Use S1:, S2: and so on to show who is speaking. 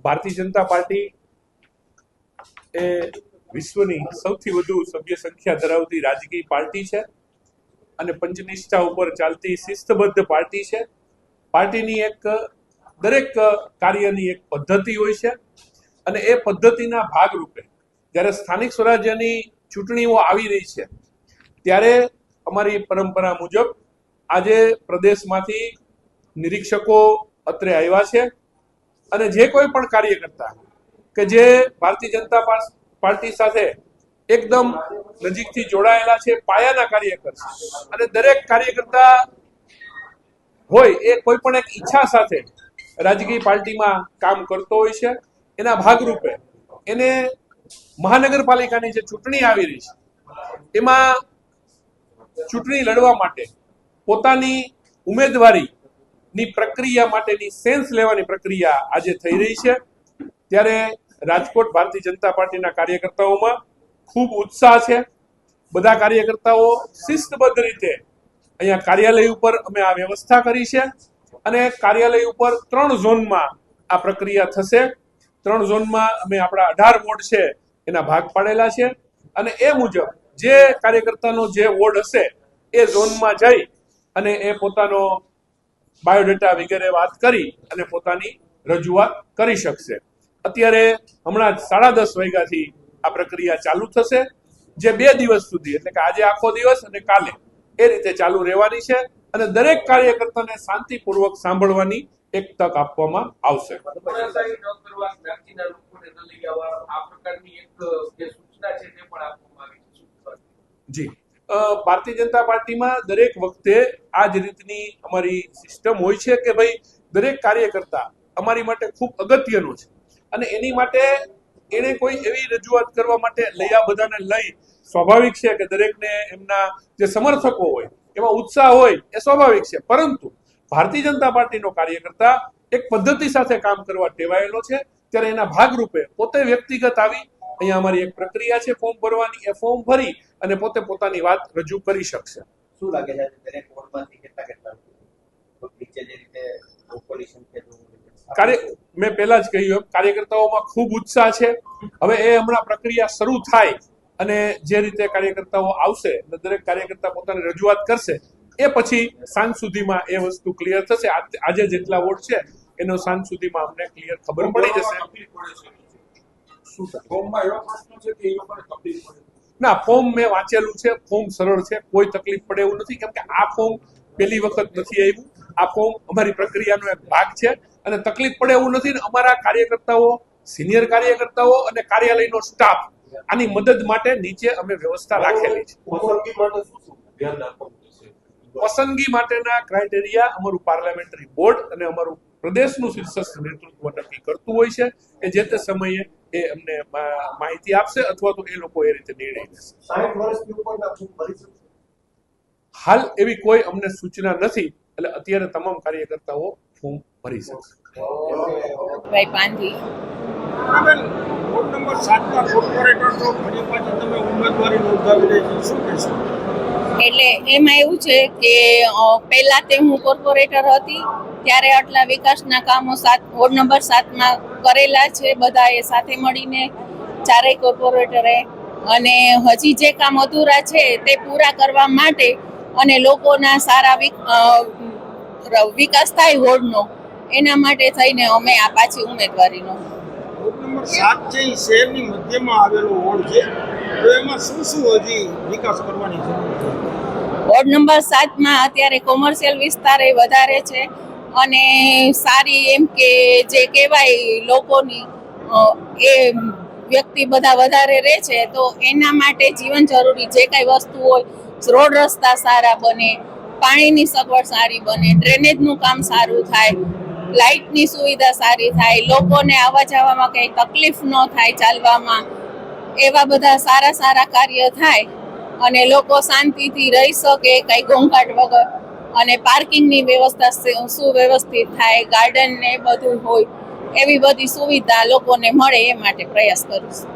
S1: Bharatiya Janata party એ વિશ્વની સૌથી વધુ સભ્ય સંખ્યા ધરાવતી રાજકીય પાર્ટી છે અને પંચનિષ્ઠા ઉપર ચાલતી શિસ્તબદ્ધ પાર્ટી છે। પાર્ટીની એક દરેક કાર્યની એક પદ્ધતિ હોય છે અને એ પદ્ધતિના ભાગરૂપે જ્યારે સ્થાનિક સ્વરાજ્યની ચૂંટણીઓ આવી રહી છે ત્યારે અમારી પરંપરા મુજબ આજે પ્રદેશમાંથી નિરીક્ષકો અત્રે આવ્યા છે અને જે કોઈ પણ કાર્યકર્તા કે જે ભારતીય જનતા પાર્ટી સાથે એકદમ નજીકથી જોડાયેલા છે, પાયાના કાર્યકર છે અને દરેક કાર્યકર્તા હોય એ કોઈ પણ એક ઈચ્છા સાથે રાજકીય પાર્ટીમાં કામ કરતો હોય છે। એના ભાગરૂપે એને મહાનગરપાલિકાની જે ચૂંટણી આવી રહી છે એમાં ચૂંટણી લડવા માટે પોતાની ઉમેદવારીની પ્રક્રિયા માટેની સેન્સ લેવાની પ્રક્રિયા આજે થઈ રહી છે। ત્યારે રાજકોટ ભારતીય જનતા પાર્ટીના કાર્યકર્તાઓમાં ખૂબ ઉત્સાહ છે। બધા કાર્યકર્તાઓ શિસ્તબદ્ધ રીતે અહીંયા કાર્યાલય ઉપર અમે આ વ્યવસ્થા કરી છે અને કાર્યાલય ઉપર 3 ઝોનમાં આ પ્રક્રિયા થશે। 3 ઝોનમાં અમે આપણા 18 વોર્ડ છે એના ભાગ પાડેલા છે અને એ મુજબ જે કાર્યકર્તાનો જે વોર્ડ હશે એ ઝોનમાં જઈ અને એ પોતાનો બાયોડેટા વગેરે વાત કરી અને પોતાની રજૂઆત કરી શકશે। અત્યારે હમણાં 10:30 વાગ્યાથી આ પ્રક્રિયા ચાલુ થશે, જે 2 દિવસ સુધી એટલે કે આજે આખો દિવસ અને કાલે એ રીતે ચાલુ રહેવાની છે અને દરેક કાર્યકર્તાને શાંતિપૂર્વક સાંભળવાની એક તક આપવામાં આવશે। જી, ભારતીય જનતા પાર્ટીમાં દરેક વખતે આ જ રીતની અમારી સિસ્ટમ હોય છે કે ભાઈ દરેક કાર્યકર્તા અમારી માટે ખૂબ અગત્યનો છે અને એની માટે એને કોઈ એવી રજૂઆત કરવા માટે આ બધાને લઈ સ્વાભાવિક છે કે દરેકને એમના જે સમર્થકો હોય એમાં ઉત્સાહ હોય એ સ્વાભાવિક છે, પરંતુ ભારતીય જનતા પાર્ટીનો કાર્યકર્તા એક પદ્ધતિ સાથે કામ કરવા ટેવાયેલો છે। ત્યારે એના ભાગરૂપે પોતે વ્યક્તિગત આવી અહીંયા અમારી એક પ્રક્રિયા છે ફોર્મ ભરવાની, એ ફોર્મ ભરી અને પોતે પોતાની વાત રજૂ કરી શકશે।
S2: શું લાગે છે દરેક વોર્ડમાંથી કેટલા નીચે જે રીતે પોપ્યુલેશન છે
S1: મેં પહેલા જ કહ્યું એમ કાર્યકર્તાઓમાં ખૂબ ઉત્સાહ છે। હવે એ હમણાં પ્રક્રિયા શરૂ થાય અને જે રીતે કાર્યકર્તાઓ આવશે અને દરેક કાર્યકર્તા પોતાની રજૂઆત કરશે એ પછી સાંજ સુધીમાં એ વસ્તુ ક્લિયર થશે। આજે જેટલા વોટ છે એનો સાંજ સુધીમાં અમને ક્લિયર ખબર પડી જશે। ના, ફોર્મ મેં વાંચેલું છે, ફોર્મ સરળ છે, કોઈ તકલીફ પડે એવું નથી, કેમ કે આ ફોર્મ પહેલી વખત નથી આવ્યું। આ ફોર્મ અમારી પ્રક્રિયાનો એક ભાગ છે અને તકલીફ પડે એવું નથી। અમારા કાર્યકર્તાઓ, સિનિયર કાર્યકર્તાઓ અને કાર્યાલયનો સ્ટાફ આની મદદ માટે નીચે અમે વ્યવસ્થા રાખેલી છે। પસંદગી માટેના ક્રાઇટેરિયા અમારું પાર્લામેન્ટરી બોર્ડ અને અમારું પ્રદેશનું શીર્ષસ્થ નેતૃત્વ નક્કી કરતું હોય છે કે જે તે સમયે એ અમને માહિતી આપશે અથવા તો એ લોકો એ રીતે નિર્ણય લેશે। હાલ એવી કોઈ અમને સૂચના નથી, એટલે અત્યારે તમામ કાર્યકર્તાઓ ફોર્મ ભરી શકશે।
S3: ભાઈ પાંધી
S4: વોર્ડ નંબર 7 ના કોર્પોરેટર તો ફરી પાછી તમે ઉમેદવારી નોંધાવી રહી છો, શું કહેશો?
S3: એટલે એમાં એવું છે કે પહેલા તે હું કોર્પોરેટર હતી ત્યારે આટલા વિકાસના કામો વોર્ડ નંબર 7માં કરેલા છે બધાએ સાથે મળીને, ચારેય કોર્પોરેટરે, અને હજી જે કામ અધૂરા છે તે પૂરા કરવા માટે અને લોકોના સારા વિકાસ થાય વોર્ડનો, એના માટે થઈને અમે આ પાછી ઉમેદવારીનો
S4: વોર્ડ નંબર 7 છે એ શહેરની મધ્યમાં આવેલો વોર્ડ છે, તો એમાં શું હજી વિકાસ કરવાની જરૂર છે?
S3: વોર્ડ નંબર 7માં અત્યારે કોમર્શિયલ વિસ્તાર એ વધારે છે અને સારી એમ કે જે કહેવાય લોકોની એ વ્યક્તિ બધા વધારે રહે છે, તો એના માટે જીવન જરૂરી જે કાંઈ વસ્તુ હોય, રોડ રસ્તા સારા બને, પાણીની સગવડ સારી બને, ડ્રેનેજનું કામ સારું થાય, લાઇટની સુવિધા સારી થાય, લોકોને આવવા જવામાં કંઈ તકલીફ ન થાય, ચાલવામાં, એવા બધા સારા કાર્ય થાય અને લોકો શાંતિથી રહી શકે કંઈ ઘોંઘાટ વગર, અને પાર્કિંગની વ્યવસ્થા સુવ્યવસ્થિત થાય, ગાર્ડન ને બધું હોય, એવી બધી સુવિધા લોકોને મળે એ માટે પ્રયાસ કરીશું।